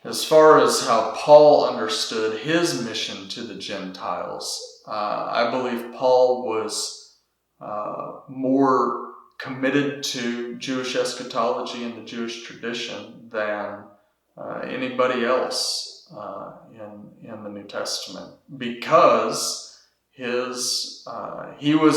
As far as how Paul understood his mission to the Gentiles, I believe Paul was more committed to Jewish eschatology and the Jewish tradition than anybody else in the New Testament, because he was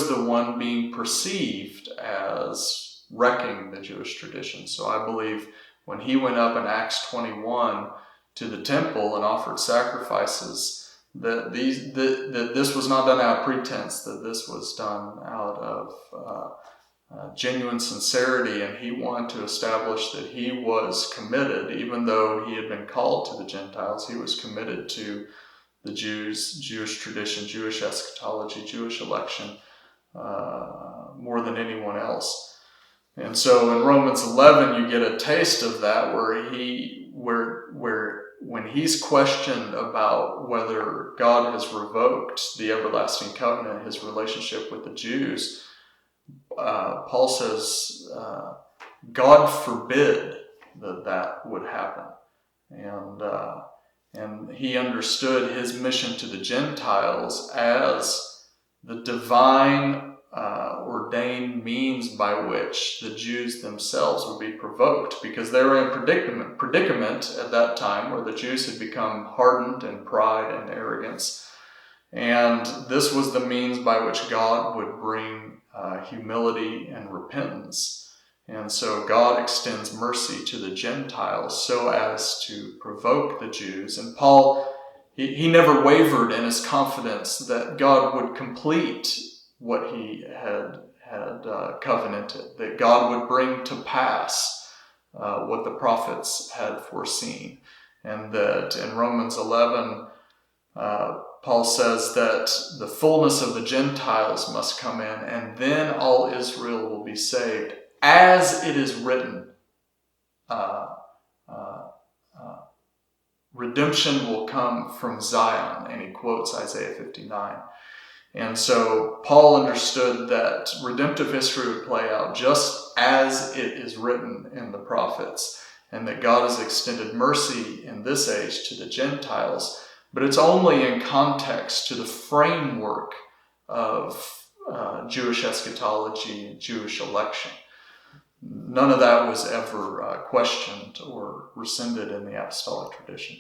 the one being perceived as wrecking the Jewish tradition. So I believe when he went up in Acts 21 to the temple and offered sacrifices, that this was not done out of pretense, that this was done out of genuine sincerity, and he wanted to establish that he was committed, even though he had been called to the Gentiles, he was committed to the Jews, Jewish tradition, Jewish eschatology, Jewish election, more than anyone else. And so in Romans 11, you get a taste of that, where when he's questioned about whether God has revoked the everlasting covenant, his relationship with the Jews, Paul says, God forbid that would happen. And he understood his mission to the Gentiles as the divine ordained means by which the Jews themselves would be provoked, because they were in a predicament at that time where the Jews had become hardened in pride and arrogance. And this was the means by which God would bring humility and repentance. And so God extends mercy to the Gentiles so as to provoke the Jews. And Paul, he never wavered in his confidence that God would complete what he had covenanted, that God would bring to pass what the prophets had foreseen. And that in Romans 11, Paul says that the fullness of the Gentiles must come in, and then all Israel will be saved, as it is written. Redemption will come from Zion, and he quotes Isaiah 59. And so Paul understood that redemptive history would play out just as it is written in the prophets, and that God has extended mercy in this age to the Gentiles, but it's only in context to the framework of Jewish eschatology and Jewish election. None of that was ever questioned or rescinded in the apostolic tradition.